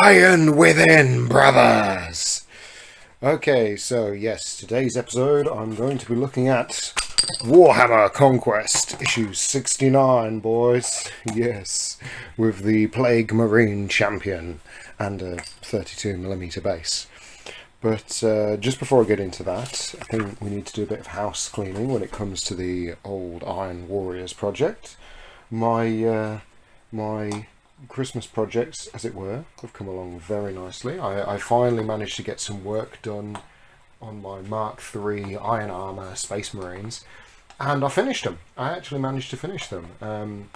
Iron Within, brothers! Okay, so yes, today's episode I'm going to be looking at Warhammer Conquest, issue 69, boys. Yes, with the Plague Marine Champion and a 32mm base. But just before I get into that, I think we need to do a bit of house cleaning when it comes to the old Iron Warriors project. My Christmas projects, as it were, have come along very nicely. I finally managed to get some work done on my Mk3 Iron Armour Space Marines, and I finished them. I actually managed to finish them.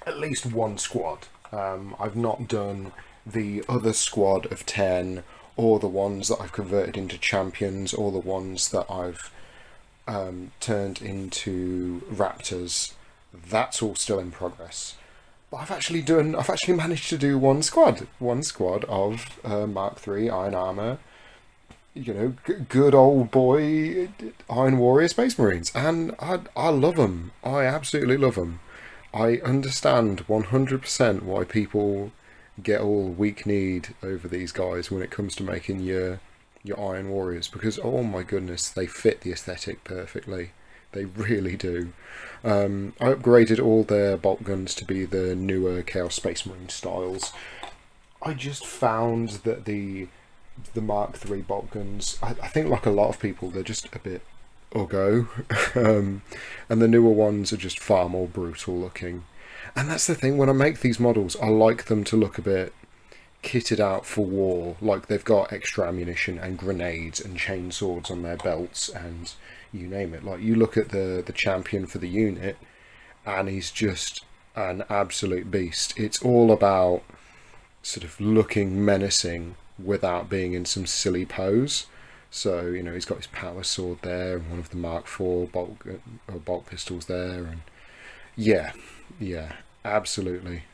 At least one squad. I've not done the other squad of 10, or the ones that I've converted into champions, or the ones that I've turned into raptors. That's all still in progress. But I've actually managed to do one squad of Mk3 Iron Armour, you know, good old boy Iron Warrior Space Marines, and I love them. I absolutely love them. I understand 100% why people get all weak-kneed over these guys when it comes to making your Iron Warriors, because oh my goodness, they fit the aesthetic perfectly. They really do. I upgraded all their bolt guns to be the newer Chaos Space Marine styles. I just found that the Mk3 bolt guns, I think like a lot of people, they're just a bit uggo. And the newer ones are just far more brutal looking. And that's the thing, when I make these models, I like them to look a bit kitted out for war, like they've got extra ammunition and grenades and chainswords on their belts and you name it. Like, you look at the champion for the unit and he's just an absolute beast. It's all about sort of looking menacing without being in some silly pose. So, you know, he's got his power sword there and one of the Mark IV bolt pistols there, and yeah, absolutely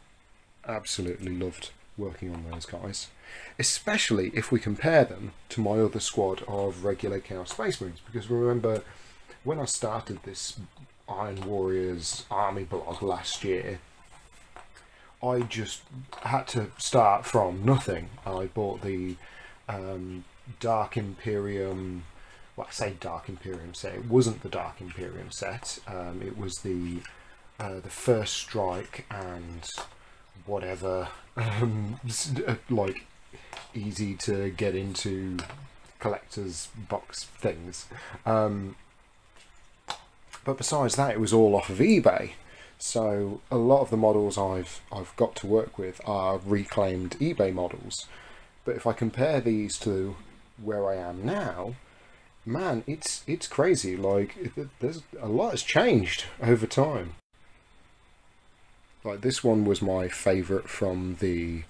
loved working on those guys, especially if we compare them to my other squad of regular Chaos Space Marines, because remember when I started this Iron Warriors army blog last year, I just had to start from nothing. I bought the Dark Imperium, well, I say Dark Imperium set, it wasn't the Dark Imperium set, it was the First Strike and whatever, like easy to get into collector's box things. But besides that, it was all off of eBay. So a lot of the models I've got to work with are reclaimed eBay models. But if I compare these to where I am now, man, it's crazy. Like, there's a lot has changed over time. Like, this one was my favourite from the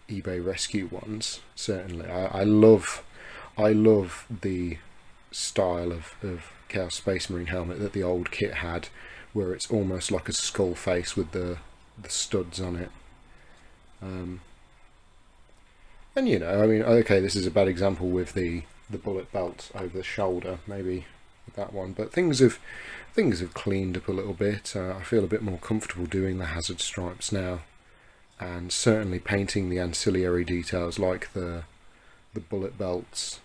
eBay rescue ones, certainly. I love the style of Chaos Space Marine helmet that the old kit had, where it's almost like a skull face with the studs on it. And you know, I mean, okay, this is a bad example with the bullet belt over the shoulder, maybe with that one, but things have cleaned up a little bit. I feel a bit more comfortable doing the hazard stripes now, and certainly painting the ancillary details like the bullet belts.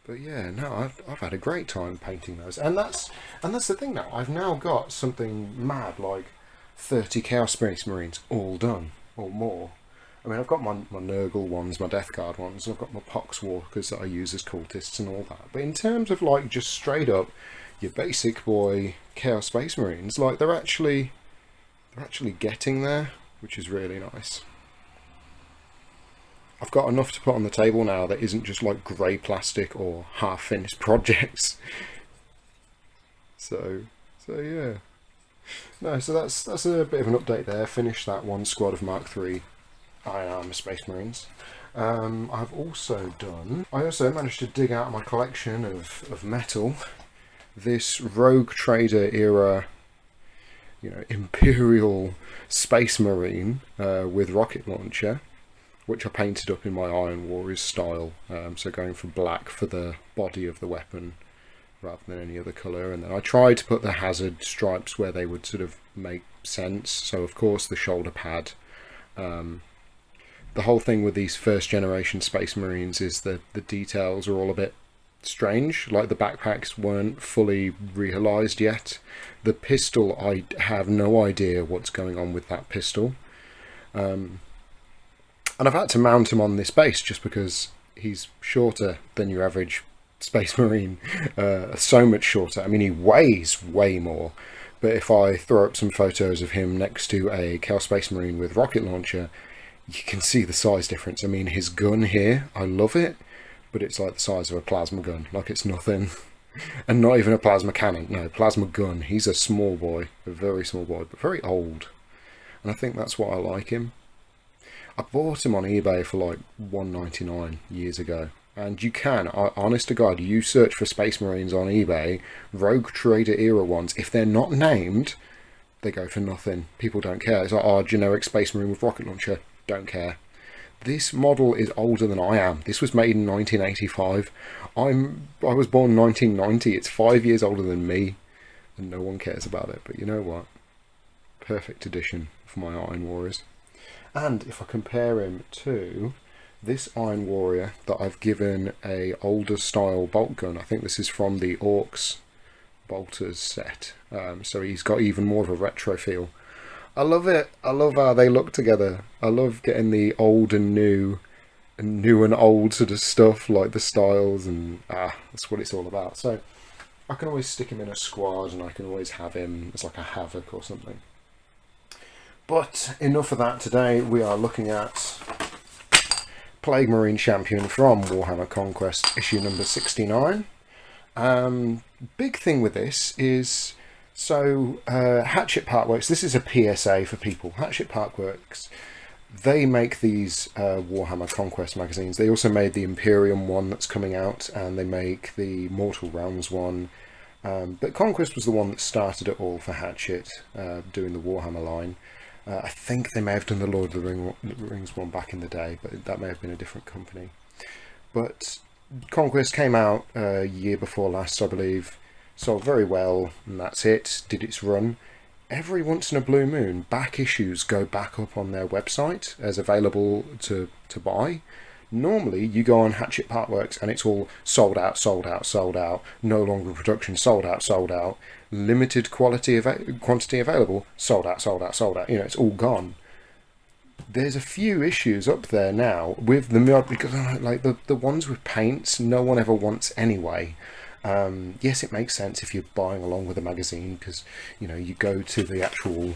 But yeah, no, I've had a great time painting those, and that's the thing now. I've now got something mad like 30 Chaos Space Marines all done, or more. I mean, I've got my Nurgle ones, my Death Guard ones, and I've got my Poxwalkers that I use as cultists and all that. But in terms of like just straight up your basic boy Chaos Space Marines, like they're actually getting there, which is really nice. I've got enough to put on the table now that isn't just like grey plastic or half-finished projects. So yeah. No, so that's a bit of an update there. Finished that one squad of Mk3 Iron Armour Space Marines. I also managed to dig out my collection of metal. This Rogue Trader era, you know, Imperial Space Marine with rocket launcher, which I painted up in my Iron Warriors style, so going for black for the body of the weapon rather than any other colour, and then I tried to put the hazard stripes where they would sort of make sense. So of course the shoulder pad the whole thing with these first generation Space Marines is that the details are all a bit strange. Like the backpacks weren't fully realised yet. The pistol, I have no idea what's going on with that pistol. And I've had to mount him on this base just because he's shorter than your average Space Marine. So much shorter. I mean, he weighs way more. But if I throw up some photos of him next to a Chaos Space Marine with rocket launcher, you can see the size difference. I mean, his gun here, I love it, but it's like the size of a plasma gun. Like, it's nothing. And not even a plasma cannon. No, plasma gun. He's a small boy. A very small boy, but very old. And I think that's what I like him. I bought him on eBay for like $1.99 years ago. And you can, honest to God, you search for Space Marines on eBay, Rogue Trader era ones, if they're not named, they go for nothing. People don't care. It's like, oh, generic Space Marine with rocket launcher. Don't care. This model is older than I am. This was made in 1985. I was born 1990. It's 5 years older than me. And no one cares about it. But you know what? Perfect addition for my Iron Warriors. And if I compare him to this Iron Warrior that I've given a older style bolt gun, I think this is from the Orcs Bolters set. So he's got even more of a retro feel. I love it. I love how they look together. I love getting the old and new and old sort of stuff, like the styles, and that's what it's all about. So I can always stick him in a squad, and I can always have him as like a Havoc or something. But enough of that today. We are looking at Plague Marine Champion from Warhammer Conquest, issue number 69. Big thing with this is, so Hatchet Parkworks, this is a PSA for people. Hatchet Parkworks, they make these Warhammer Conquest magazines. They also made the Imperium one that's coming out, and they make the Mortal Realms one. But Conquest was the one that started it all for Hatchet, doing the Warhammer line. I think they may have done the Lord of the Rings one back in the day, but that may have been a different company. But Conquest came out a year before last, I believe. Sold very well, and that's it. Did its run. Every once in a blue moon, back issues go back up on their website as available to buy. Normally, you go on Hatchet Parkworks and it's all sold out, sold out, sold out, no longer in production, sold out, sold out, limited quantity available, sold out, sold out, sold out. You know, it's all gone. There's a few issues up there now with the mod, because like the ones with paints, no one ever wants anyway. Yes, it makes sense if you're buying along with a magazine, because you know, you go to the actual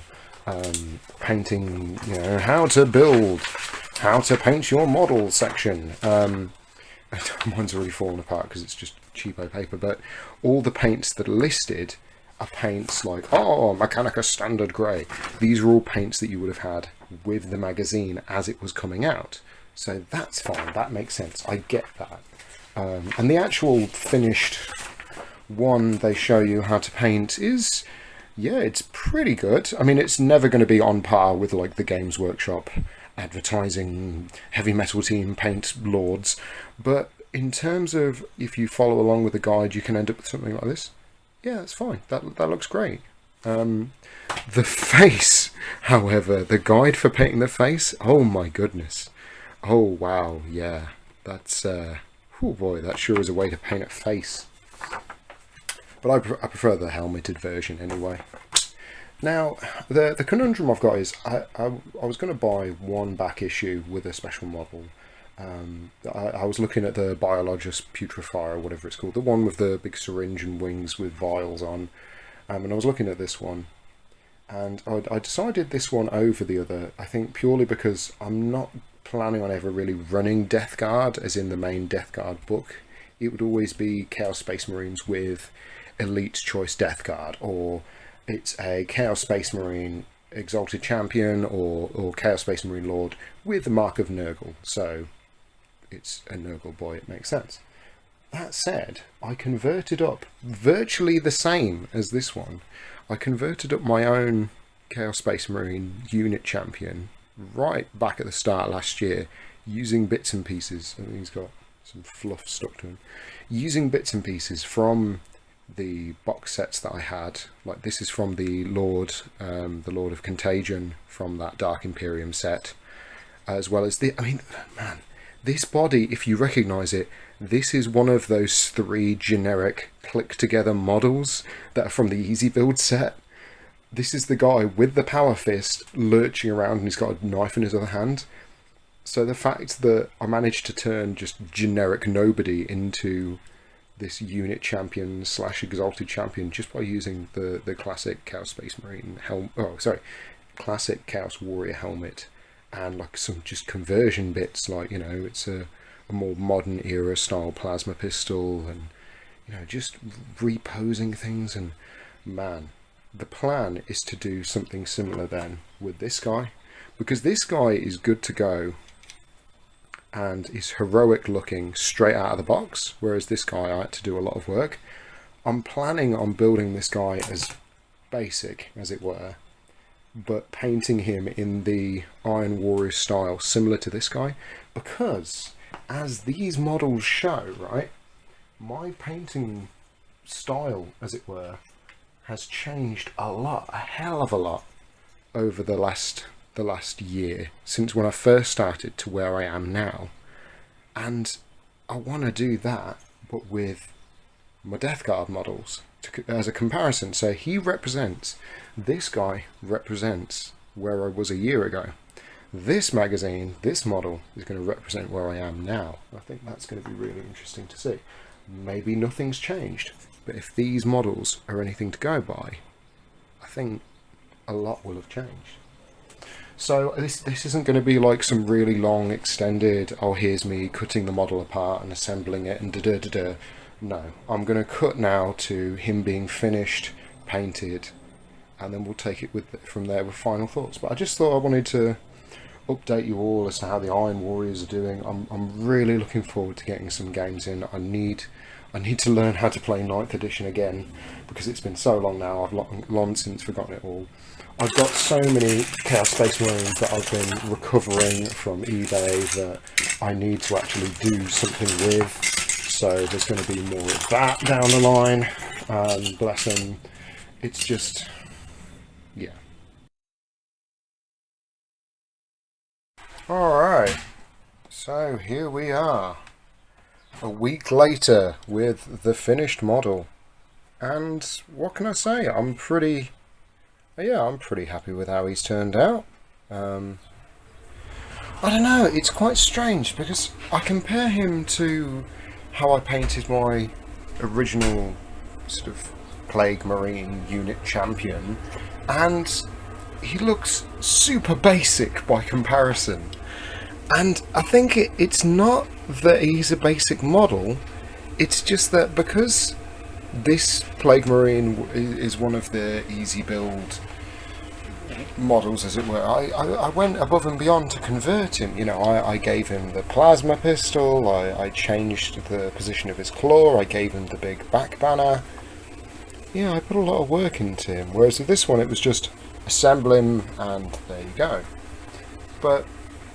painting, you know, how to paint your model section. Mine's already fallen apart because it's just cheapo paper, but all the paints that are listed are paints like, oh, Mechanica Standard Grey. These are all paints that you would have had with the magazine as it was coming out. So that's fine, that makes sense, I get that. And the actual finished one they show you how to paint is, yeah, it's pretty good. I mean, it's never going to be on par with like the Games Workshop advertising heavy metal team paint lords, but in terms of if you follow along with the guide, you can end up with something like this. Yeah, that's fine. That looks great. The face, however, the guide for painting the face, oh my goodness. Oh wow, yeah. That's oh boy, that sure is a way to paint a face. But I prefer the helmeted version anyway. Now, the conundrum I've got is I was going to buy one back issue with a special model. I was looking at the Biologist Putrefier, or whatever it's called, the one with the big syringe and wings with vials on. And I was looking at this one, and I decided this one over the other, I think purely because I'm not planning on ever really running Death Guard, as in the main Death Guard book. It would always be Chaos Space Marines with Elite Choice Death Guard, or it's a Chaos Space Marine Exalted Champion, or Chaos Space Marine Lord with the Mark of Nurgle. So it's a Nurgle boy, it makes sense. That said, I converted up virtually the same as this one. I converted up my own Chaos Space Marine unit champion right back at the start last year, using bits and pieces. I think he's got some fluff stuck to him. Using bits and pieces from the box sets that I had. Like this is from the Lord of Contagion from that Dark Imperium set. as well as the... I mean, man, this body, if you recognise it, this is one of those 3 generic click-together models that are from the Easy Build set. This is the guy with the power fist lurching around and he's got a knife in his other hand. So the fact that I managed to turn just generic nobody into this unit champion / exalted champion just by using the classic Chaos Space Marine classic Chaos Warrior helmet and like some just conversion bits, like, you know, it's a more modern era style plasma pistol and, you know, just reposing things. And man, the plan is to do something similar then with this guy, because this guy is good to go and is heroic looking straight out of the box, whereas this guy I had to do a lot of work. I'm planning on building this guy as basic, as it were, but painting him in the Iron Warrior style similar to this guy, because as these models show, right, my painting style, as it were, has changed a lot, a hell of a lot, over the last year, since when I first started to where I am now. And I want to do that, but with my Death Guard models as a comparison. So this guy represents where I was a year ago. This magazine, this model, is going to represent where I am now. I think that's going to be really interesting to see. Maybe nothing's changed, but if these models are anything to go by, I think a lot will have changed. So this isn't going to be like some really long extended, oh, here's me cutting the model apart and assembling it and da-da-da-da. No, I'm going to cut now to him being finished, painted, and then we'll take it from there with final thoughts. But I just thought I wanted to update you all as to how the Iron Warriors are doing. I'm really looking forward to getting some games in. I need to learn how to play 9th edition again, because it's been so long now. I've long since forgotten it all. I've got so many Chaos Space Marines that I've been recovering from eBay that I need to actually do something with. So there's going to be more of that down the line. Bless them. It's just, yeah. Alright, so here we are, a week later with the finished model. And what can I say? I'm pretty happy with how he's turned out. I don't know, it's quite strange because I compare him to how I painted my original sort of Plague Marine unit champion, and he looks super basic by comparison. And I think it's not that he's a basic model, it's just that because this Plague Marine is one of the easy build models, as it were, I went above and beyond to convert him. You know, I gave him the plasma pistol, I changed the position of his claw, I gave him the big back banner. Yeah, I put a lot of work into him, whereas with this one it was just assemble him and there you go. But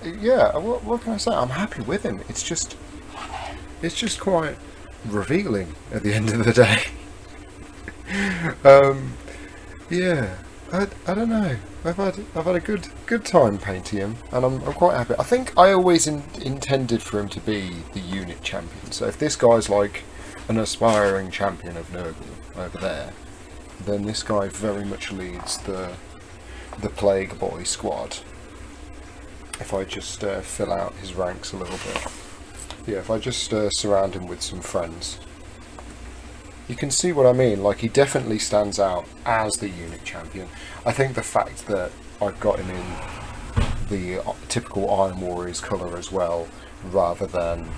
yeah, what can I say? I'm happy with him. It's just quite revealing at the end of the day. Yeah, I don't know. I've had a good time painting him, and I'm quite happy. I think I always intended for him to be the unit champion. So if this guy's like an aspiring champion of Nurgle over there, then this guy very much leads the Plague Boy squad. If I just fill out his ranks a little bit. Yeah, if I just surround him with some friends. You can see what I mean, like he definitely stands out as the unit champion. I think the fact that I've got him in the typical Iron Warriors colour as well, rather than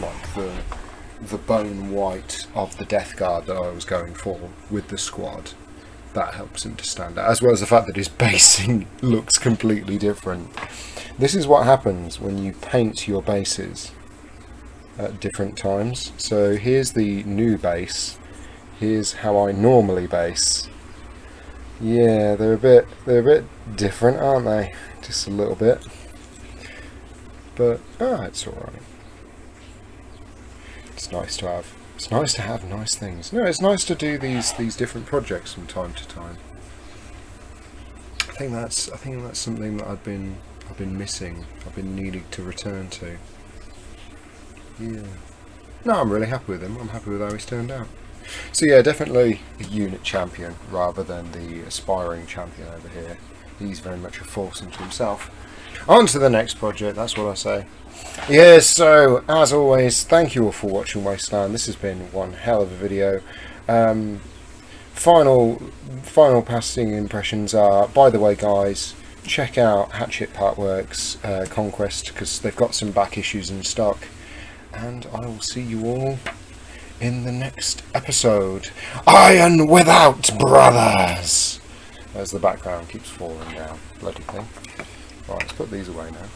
like the bone white of the Death Guard that I was going for with the squad, that helps him to stand out, as well as the fact that his basing looks completely different. This is what happens when you paint your bases at different times. So here's the new base. Here's how I normally base. Yeah, they're a bit different, aren't they? Just a little bit. But it's all right. It's nice to have nice things. No, it's nice to do these different projects from time to time. I think that's something that I've been I've been missing, I've been needing to return to. Yeah. No, I'm really happy with him. I'm happy with how he's turned out. So yeah, definitely a unit champion rather than the aspiring champion over here. He's very much a force unto himself. On to the next project, that's what I say. Yeah, so as always, thank you all for watching Wasteland. This has been one hell of a video. Final passing impressions are, by the way guys, check out Hatchet Partworks Conquest, because they've got some back issues in stock. And I will see you all in the next episode. Iron without brothers! As the background keeps falling down. Bloody thing. Right, let's put these away now.